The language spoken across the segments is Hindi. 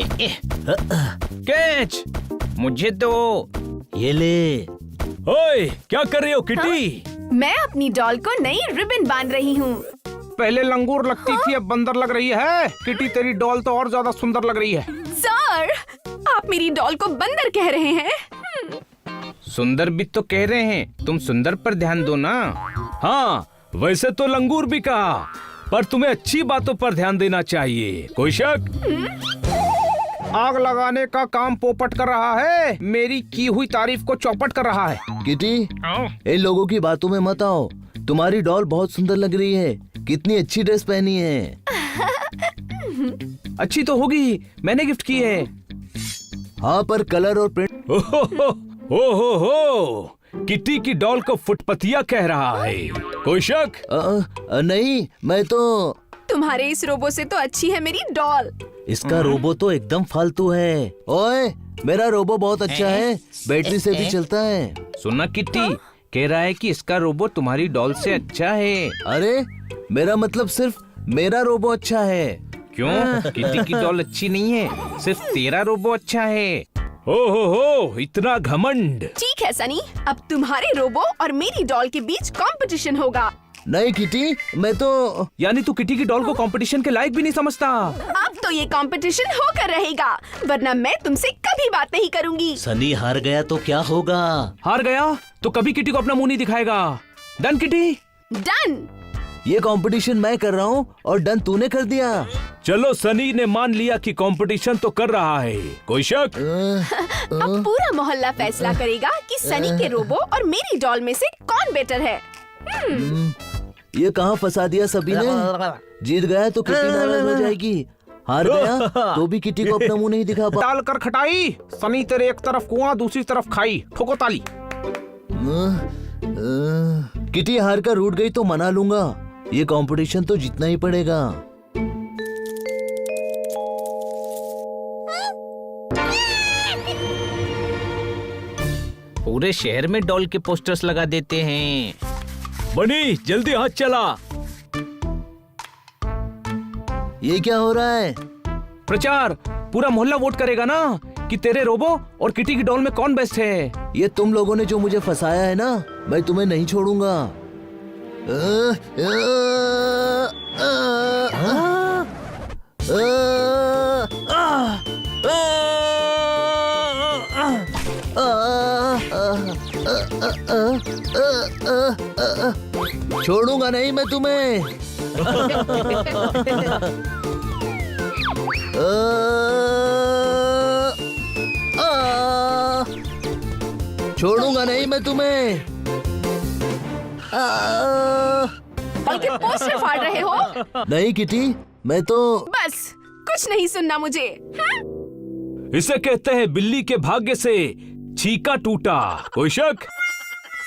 कैच, मुझे दो। ये ले। ओए, क्या कर रही हो किटी? मैं अपनी डॉल को नई रिबन बांध रही हूँ। पहले लंगूर लगती थी, अब बंदर लग रही है। किटी, तेरी डॉल तो और ज्यादा सुंदर लग रही है। सर, आप मेरी डॉल को बंदर कह रहे हैं? सुंदर भी तो कह रहे हैं, तुम सुंदर पर ध्यान दो ना। हाँ, वैसे तो लंगूर भी कहा, पर तुम्हें अच्छी बातों पर ध्यान देना चाहिए। कोई शक? आग लगाने का काम पोपट कर रहा है, मेरी की हुई तारीफ को चौपट कर रहा है। किटी, इन लोगों की बातों में मत आओ। तुम्हारी डॉल बहुत सुंदर लग रही है। कितनी अच्छी ड्रेस पहनी है। अच्छी तो होगी, मैंने गिफ्ट की है। हाँ, पर कलर और प्रिंट। ओहो, किटी की डॉल को फुटपतिया कह रहा है। कोई शक? नहीं, मैं तो। तुम्हारे इस रोबो से तो अच्छी है मेरी डॉल। इसका रोबो तो एकदम फालतू है। ओए, मेरा रोबो बहुत अच्छा है, बैटरी से भी चलता है। सुना किटी, कह रहा है कि इसका रोबो तुम्हारी डॉल से अच्छा है। अरे, मेरा मतलब सिर्फ मेरा रोबो अच्छा है। क्यों? किटी की डॉल अच्छी नहीं है, सिर्फ तेरा रोबो अच्छा है। ओहो, इतना घमंड। ठीक है सनी, अब तुम्हारे रोबो और मेरी डॉल के बीच कंपटीशन होगा। नहीं किटी, मैं तो। यानी तू किटी की डॉल को कंपटीशन के लायक भी नहीं समझता? अब तो ये कंपटीशन होकर रहेगा, वरना मैं तुमसे कभी बात नहीं करूंगी। सनी हार गया तो क्या होगा? हार गया तो कभी किटी को अपना मुंह नहीं दिखाएगा। Done kitty? डन। ये कंपटीशन मैं कर रहा हूँ और डन तूने कर दिया। चलो, सनी ने मान लिया कि कंपटीशन तो कर रहा है। कोई शक? अब पूरा मोहल्ला फैसला करेगा कि सनी के रोबो और मेरी डॉल में से कौन बेटर है। ये कहाँ फंसा दिया सभी ने। जीत गया तो किटी नाराज हो जाएगी, हार गया तो भी किटी को अपना मुंह नहीं दिखा पा। डाल कर खटाई, सनी तेरे एक तरफ कुआं दूसरी तरफ खाई, ठोको ताली। किटी हार कर रूठ गई तो मना लूंगा। ये कंपटीशन तो जीतना ही पड़ेगा। पूरे शहर में डॉल के पोस्टर्स लगा देते हैं। बनी, जल्दी हाथ चला। ये क्या हो रहा है? प्रचार, पूरा मोहल्ला वोट करेगा ना कि तेरे रोबो और किटी की डॉल में कौन बेस्ट है। ये तुम लोगों ने जो मुझे फंसाया है ना, मैं तुम्हें नहीं छोड़ूंगा। छोड़ूंगा नहीं मैं तुम्हें। छोड़ूंगा नहीं मैं तुम्हें। बल्कि पोस्टर फाड़ रहे हो? नहीं किटी, मैं तो। बस, कुछ नहीं सुनना मुझे। इसे कहते हैं बिल्ली के भाग्य से छीका टूटा। कोई शक?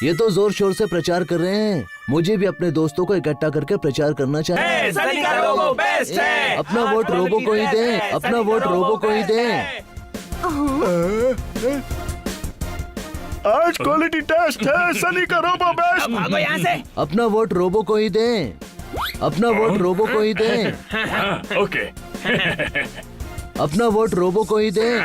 ये तो जोर शोर से प्रचार कर रहे हैं। मुझे भी अपने दोस्तों को इकट्ठा करके प्रचार करना चाहिए। सनी का रोबो बेस्ट है। अपना वोट रोबो को ही दें, अपना वोट रोबो को ही दें। आज क्वालिटी टेस्ट है, सनी का रोबो बेस्ट। भागो यहाँ से। अपना वोट रोबो को ही दें, अपना वोट रोबो को ही दें। ओके। अपना वोट रोबो को ही दें।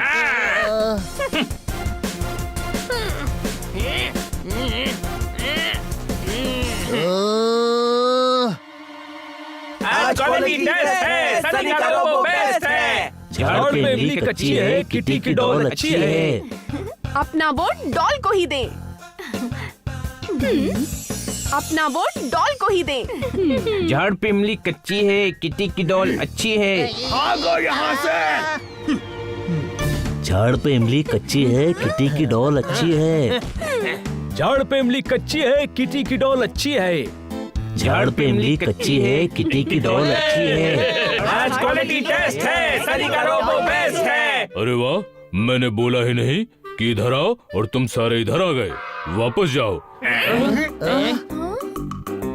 आज क्वालिटी टेस्ट है, सनी का रोबो बेस्ट है। झाड़ पे इमली कच्ची है, किटी की डॉल अच्छी है। अपना वोट डॉल को ही दें। अपना वोट डॉल को ही दें। झाड़ पे इमली कच्ची है, किटी की डॉल अच्छी है। भागो यहाँ से। झाड़ पे इमली कच्ची है, किटी की डॉल अच्छी है। झाड़ पे इमली कच्ची है, किटी की डॉल अच्छी है। झाड़ पे इमली कच्ची है, किटी की डॉल अच्छी है। आज क्वालिटी टेस्ट है, सनी का रोबो बेस्ट है। अरे वाह, मैंने बोला ही नहीं कि इधर आओ और तुम सारे इधर आ गए। वापस जाओ।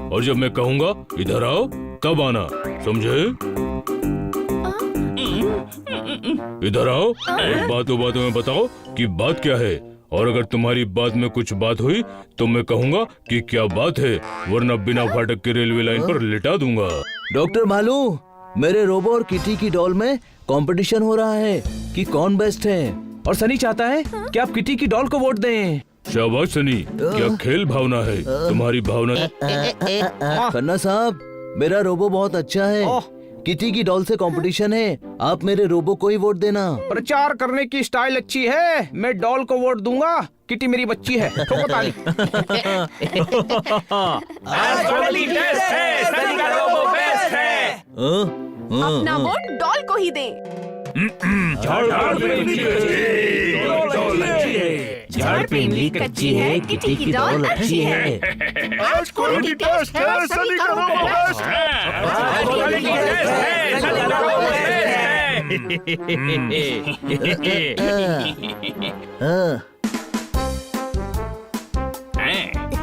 और जब मैं कहूँगा इधर आओ तब आना, समझे? इधर आओ और बातों बातों में बताओ कि बात क्या है। और अगर तुम्हारी बात में कुछ बात हुई तो मैं कहूँगा कि क्या बात है, वरना बिना फाटक के रेलवे लाइन पर लिटा दूंगा। डॉक्टर भालू, मेरे रोबो और किटी की डॉल में कंपटीशन हो रहा है कि कौन बेस्ट है। और सनी चाहता है कि आप किटी की डॉल को वोट दें। शाबाश सनी, क्या खेल भावना है तुम्हारी भावना। खन्ना साहब, मेरा रोबो बहुत अच्छा है। किटी की डॉल से कंपटीशन है, आप मेरे रोबो को ही वोट देना। प्रचार करने की स्टाइल अच्छी है, मैं डॉल को वोट दूंगा। किटी मेरी बच्ची है, ठोको ताली। अपना वोट डॉल को ही दें। झाड़ पे इमली कच्ची है, किटी की डॉल अच्छी है। आज क्वालिटी टेस्ट है, सनी का रोबो बेस्ट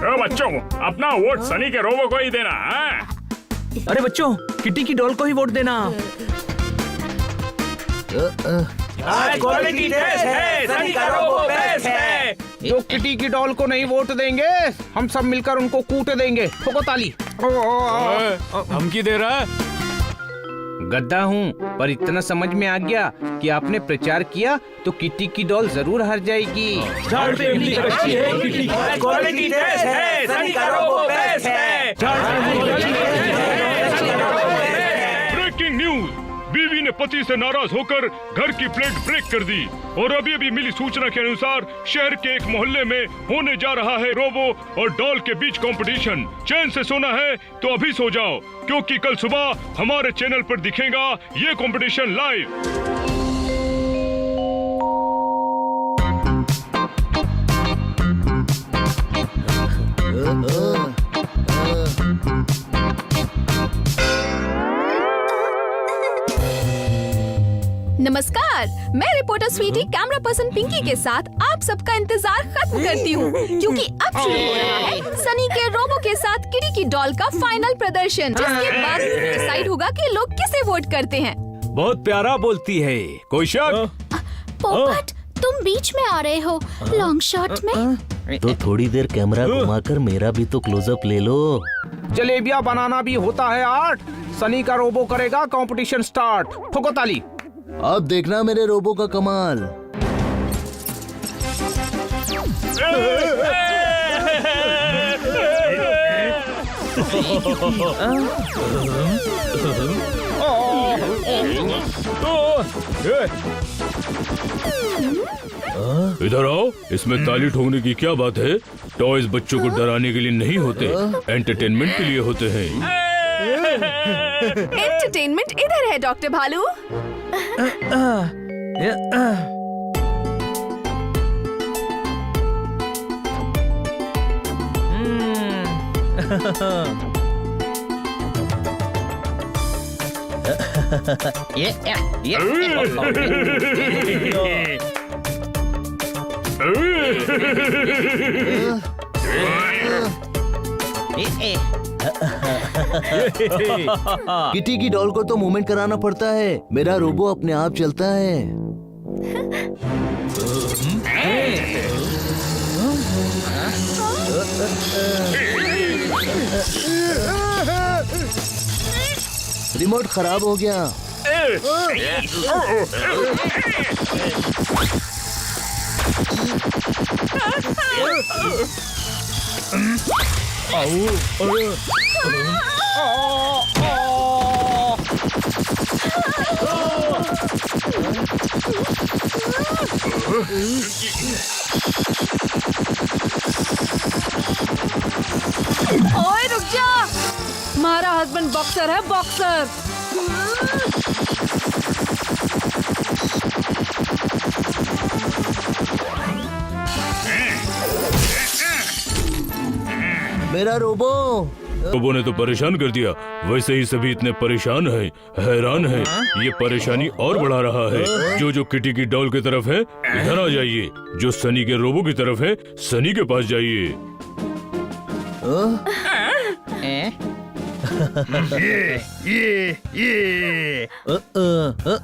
हाँ, बच्चों, अपना वोट सनी के रोबो को ही देना। अरे बच्चों, किटी की डॉल को ही वोट देना। आज क्वालिटी टेस्ट है, सनी का रोबो बेस्ट है। जो किटी की डॉल को नहीं वोट देंगे, हम सब मिलकर उनको कूट देंगे। ठोको ताली। धमकी दे रहा है। गद्दा हूँ, पर इतना समझ में आ गया कि आपने प्रचार किया तो किटी की डॉल जरूर हार जाएगी। झाड़ पे इमली कच्ची है, किटी की क्वालिटी टेस्ट है, सनी का रोबो बेस्ट है। ब्रेकिंग न्यूज, बीवी ने पति से नाराज होकर घर की प्लेट ब्रेक कर दी और अभी अभी मिली सूचना के अनुसार शहर के एक मोहल्ले में होने जा रहा है रोबो और डॉल के बीच कंपटीशन। चैन से सोना है तो अभी सो जाओ, क्योंकि कल सुबह हमारे चैनल पर दिखेगा ये कंपटीशन लाइव। नमस्कार, मैं reporter Sweety camera person Pinky के साथ आप सबका इंतजार खत्म करती हूँ, क्योंकि अब शुरू हो रहा है सनी के रोबो के साथ किटी की डॉल का फाइनल प्रदर्शन, जिसके बाद डिसाइड होगा कि लोग किसे वोट करते हैं। बहुत प्यारा बोलती है, कोई शक? पोपट, तुम बीच में आ रहे हो लॉन्ग शॉट में। तो थोड़ी देर कैमरा घुमाकर मेरा भी तो क्लोजअप ले लो। जलेबियाँ बनाना भी होता है आर्ट। सनी का रोबो करेगा कंपटीशन स्टार्ट। ठोको ताली। अब देखना मेरे रोबो का कमाल। इधर आओ, इसमें ताली ठोकने की क्या बात है? टॉयज बच्चों को डराने के लिए नहीं होते, एंटरटेनमेंट के लिए होते हैं। एंटरटेनमेंट इधर है डॉक्टर भालू। किटी की डॉल को तो मूवमेंट कराना पड़ता है, मेरा रोबो अपने आप चलता है। रिमोट खराब हो गया। ओए रुक जा, हमारा हस्बैंड बॉक्सर है, बॉक्सर। मेरा रोबो। रोबो ने तो परेशान कर दिया, वैसे ही सभी इतने परेशान हैं, हैरान हैं। ये परेशानी और बढ़ा रहा है। जो किटी की डॉल की तरफ है इधर आ जाइए, जो सनी के रोबो की तरफ है सनी के पास जाइए।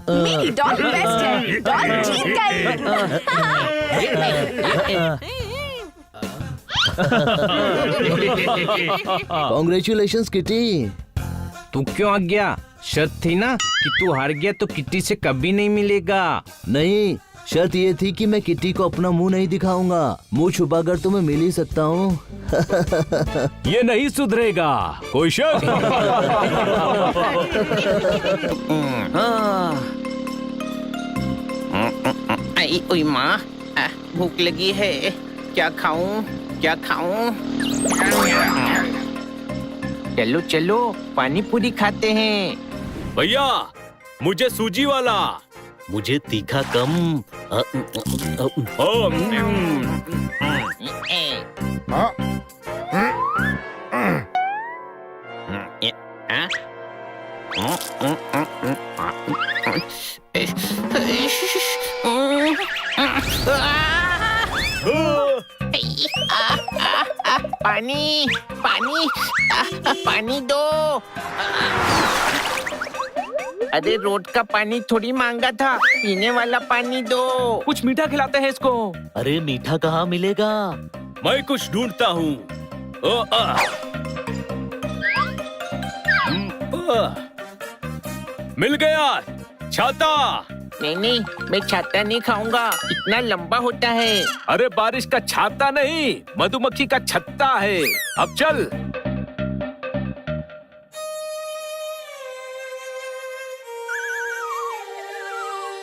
मेरी डॉल बेस्ट है, डॉल जीत गई। Congratulations kitty. तू क्यों आ गया? शर्त थी ना कि तू हार गया तो किट्टी से कभी नहीं मिलेगा। नहीं, शर्त ये थी कि मैं किट्टी को अपना मुंह नहीं दिखाऊंगा। मुंह छुपाकर तो मैं मिल ही सकता हूँ। ये नहीं सुधरेगा, कोई शक? आई ओई माँ, भूख लगी है। क्या खाऊं क्या खाऊं? चलो चलो पानी पूरी खाते हैं। भैया मुझे सूजी वाला। मुझे तीखा कम। पानी पानी पानी दो। अरे रोड का पानी थोड़ी मांगा था, पीने वाला पानी दो। कुछ मीठा खिलाते हैं इसको। अरे मीठा कहाँ मिलेगा? मैं कुछ ढूंढता हूँ। मिल गया, छाता। नहीं नहीं, मैं छाता नहीं खाऊंगा, इतना लंबा होता है। अरे बारिश का छाता नहीं, मधुमक्खी का छत्ता है। अब चल।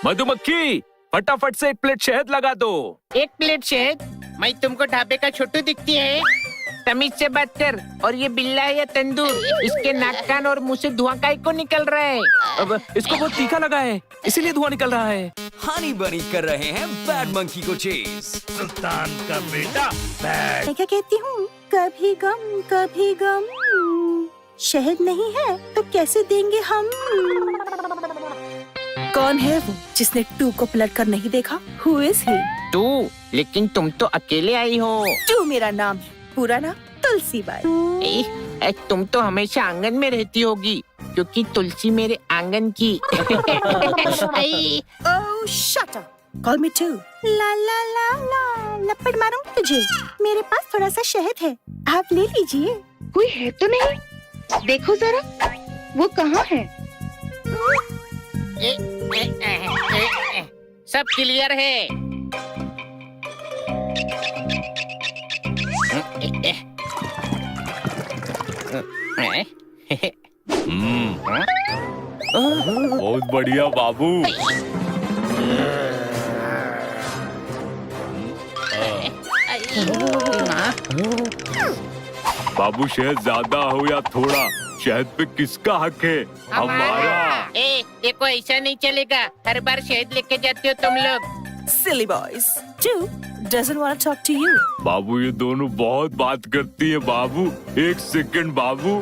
मधुमक्खी फटाफट से 1 प्लेट शहद लगा दो। 1 प्लेट शहद? मैं तुमको ढाबे का छोटू दिखती है? तमीज से बात कर। और ये बिल्ला है या तंदूर? इसके नाक कान और मुंह से धुआं काहे को निकल रहा है? अब इसको बहुत तीखा लगा है, इसीलिए धुआं निकल रहा है। हनी बनी कर रहे हैं बैड मंकी को चेज। सुल्तान का बेटा बैड। मैं क्या कहती हूँ, कभी गम शहद नहीं है तो कैसे देंगे हम? कौन है वो जिसने टू को पलट कर नहीं देखा? Who is he? तू? लेकिन तुम तो अकेले आई हो। टू मेरा नाम है, पूरा नाम तुलसी बाई। तुम तो हमेशा आंगन में रहती होगी, क्योंकि तुलसी मेरे आंगन की। Oh, shut up. Call me too. ला ला ला ला, लपड़ मारूंगी तुझे। मेरे पास थोड़ा सा शहद है, आप ले लीजिए। कोई है तो नहीं? देखो जरा, वो कहाँ है? सब क्लियर है। बहुत बढ़िया बाबू। बाबू शहद ज्यादा हो या थोड़ा, शहद पे किसका हक है? हमारा। देखो ऐसा नहीं चलेगा, हर बार शहद लेके जाते हो तुम लोग। Silly boys. Two doesn't want to talk to you. बाबू ये दोनों बहुत बात करती है बाबू। 1 सेकंड बाबू।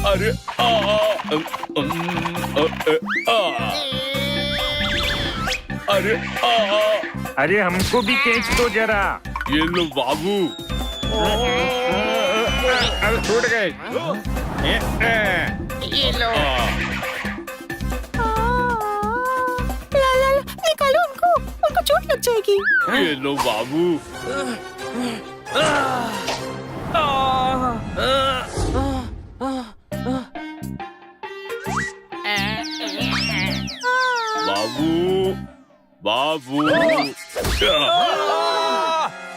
अरे अरे अरे हमको भी खींच दो जरा। ये लो बाबू। छूट गए। ये लो। ला ला ला, निकालो उनको चोट लग जाएगी। ये लो बाबू। बाबू बाबू।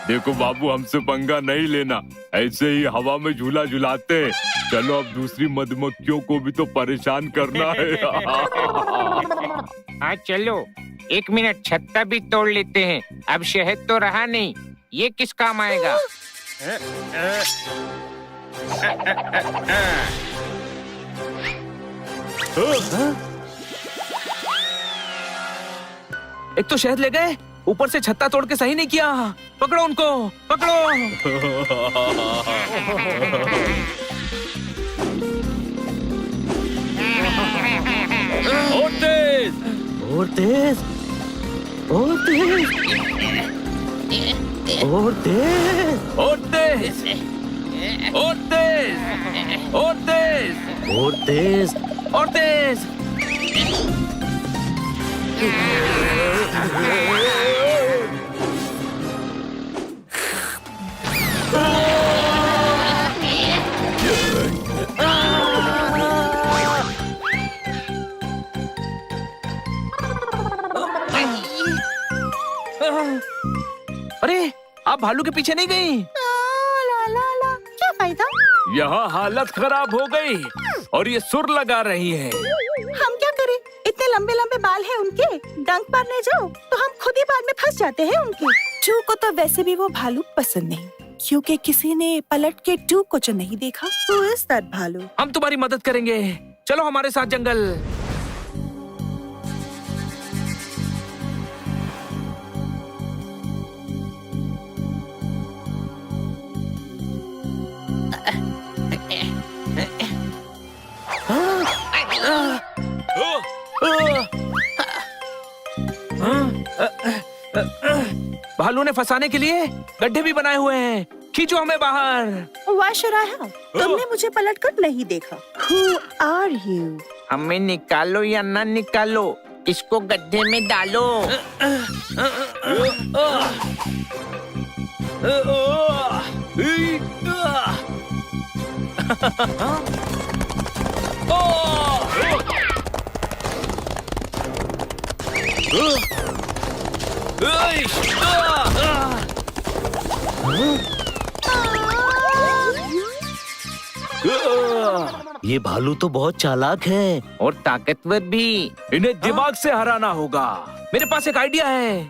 देखो बाबू, हमसे पंगा नहीं लेना, ऐसे ही हवा में झूला झुलाते। चलो अब दूसरी मधुमक्खियों को भी तो परेशान करना है। हाँ चलो, 1 मिनट, छत्ता भी तोड़ लेते हैं। अब शहद तो रहा नहीं, ये किस काम आएगा? एक तो शहद ले गए, ऊपर से छत्ता तोड़ के सही नहीं किया। पकड़ो उनको, पकड़ो। और तेज, और तेज, और तेज, और तेज, और तेज, और तेज, और तेज, और तेज, और तेज। अरे आप भालू के पीछे नहीं गई? ला ला ला, क्या फायदा? यहाँ हालत खराब हो गई और ये सुर लगा रही है। हम क्या करें? इतने लंबे लंबे बाल हैं उनके, डंक मारने जाओ तो हम खुद ही बाल में फंस जाते हैं उनके। टू को तो वैसे भी वो भालू पसंद नहीं, क्योंकि किसी ने पलट के टू को जो नहीं देखा वो इस तरह भालू। हम तुम्हारी मदद करेंगे, चलो हमारे साथ जंगल। भालू ने फंसाने के लिए गड्ढे भी बनाए हुए हैं, खींचो हमें बाहर। वाह शराया, तुमने मुझे पलट कर नहीं देखा। Who are you? हमें निकालो या ना निकालो, इसको गड्ढे में डालो। ये भालू तो बहुत चालाक है और ताकतवर भी। इन्हें दिमाग से हराना होगा। मेरे पास एक आइडिया है।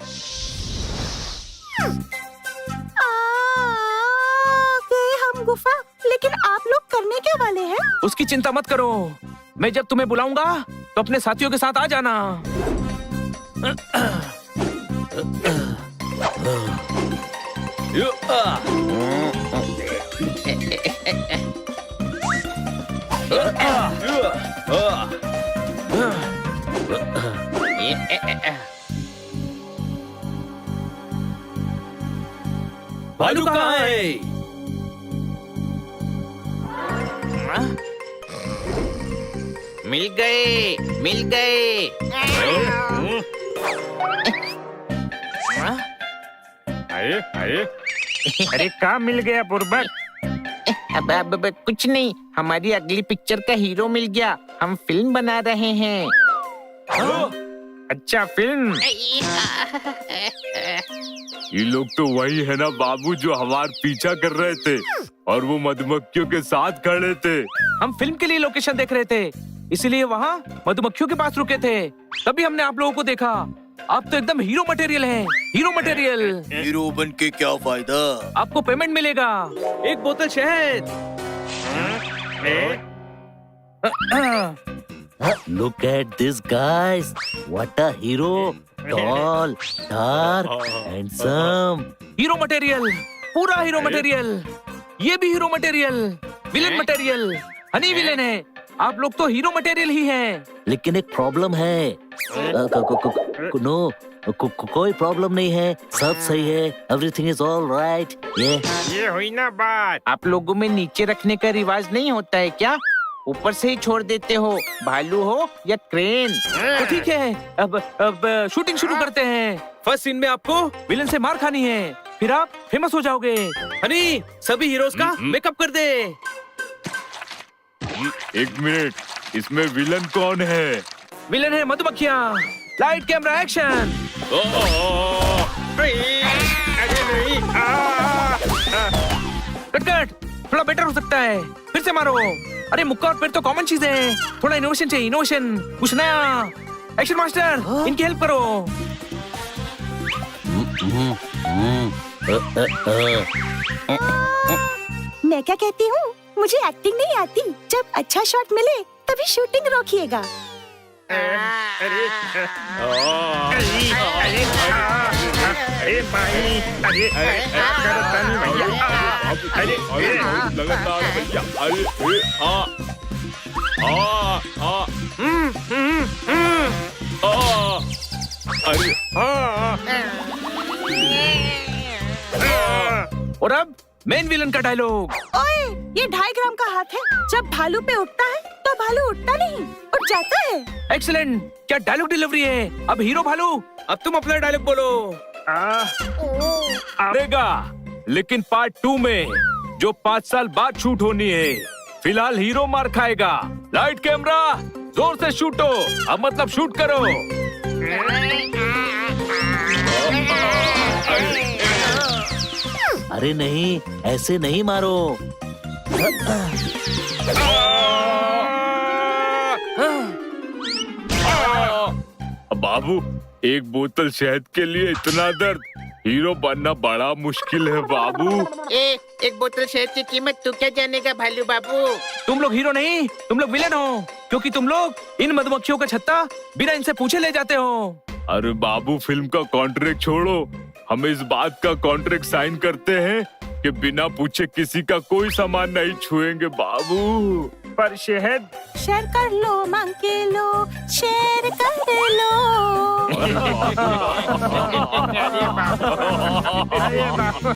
गए हम गुफा, लेकिन आप लोग करने क्या वाले हैं? उसकी चिंता मत करो, मैं जब तुम्हें बुलाऊंगा तो अपने साथियों के साथ आ जाना। भालू कहाँ है? मिल गए, मिल गए। आए आए। अरे कहाँ मिल गया बुर्बक? अब कुछ नहीं, हमारी अगली पिक्चर का हीरो मिल गया। हम फिल्म बना रहे हैं। अच्छा फिल्म? ये लोग तो वही है ना बाबू जो हमारा पीछा कर रहे थे और वो मधुमक्खियों के साथ खड़े थे। हम फिल्म के लिए लोकेशन देख रहे थे, इसीलिए वहाँ मधुमक्खियों के पास रुके थे। तभी हमने आप लोगों को देखा। आप तो एकदम हीरो मटेरियल हैं, हीरो मटेरियल। हीरो बन के क्या फायदा? आपको पेमेंट मिलेगा, एक बोतल शहद। Look at this guys, what a hero, tall, dark, handsome. Hero material, पूरा हीरो मटेरियल। ये भी hero material, villain material, honey villain है। आप लोग तो हीरो मटेरियल ही हैं। लेकिन एक प्रॉब्लम है। कोई प्रॉब्लम नहीं है, सब सही है, एवरीथिंग इज ऑल राइट। ये हुई ना बात। आप लोगों में नीचे रखने का रिवाज नहीं होता है क्या? ऊपर से ही छोड़ देते हो, भालू हो या क्रेन। तो ठीक है, अब शूटिंग शुरू करते हैं। फर्स्ट सीन में आपको विलन से मार खानी है, फिर आप फेमस हो जाओगे। हनी, सभी हीरोज का मेकअप कर दे। एक मिनट, इसमें विलन कौन है? विलन है मधुमक्खियाँ। Light camera action. कट, थोड़ा बेटर हो सकता है, फिर से मारो। अरे मुक्का और पैर तो कॉमन चीजें हैं, थोड़ा इनोवेशन चाहिए, इनोवेशन, कुछ नया। एक्शन मास्टर, इनकी हेल्प करो। मैं क्या कहती हूँ, मुझे एक्टिंग नहीं आती। जब अच्छा शॉट मिले तभी शूटिंग रोकिएगा। अरे भाई, लगातार भैया, और अब मेन विलन का डायलॉग। ओए, ये 2.5 ग्राम का हाथ है। जब भालू पे उठता है तो भालू उठता नहीं, उठ जाता है। एक्सीलेंट, क्या डायलॉग डिलीवरी है। अब हीरो भालू, अब तुम अपना डायलॉग बोलो। आएगा, लेकिन पार्ट 2 में जो 5 साल बाद शूट होनी है। फिलहाल हीरो मार खाएगा। लाइट कैमरा, जोर से शूटो। अब मतलब शूट करो। अरे नहीं, ऐसे नहीं मारो। बाबू, एक बोतल शहद के लिए इतना दर्द, हीरो बनना बड़ा मुश्किल है बाबू। एक बोतल शहद की कीमत तू क्या जानेगा भालू बाबू। तुम लोग हीरो नहीं, तुम लोग विलेन हो, क्योंकि तुम लोग इन मधुमक्खियों का छत्ता बिना इनसे पूछे ले जाते हो। अरे बाबू, फिल्म का कॉन्ट्रैक्ट छोड़ो, हम इस बात का कॉन्ट्रैक्ट साइन करते हैं कि बिना पूछे किसी का कोई सामान नहीं छुएंगे बाबू। पर शहद शेयर कर लो, मंकी लो, शेयर कर लो। अरे बाबू, अरे बाबू।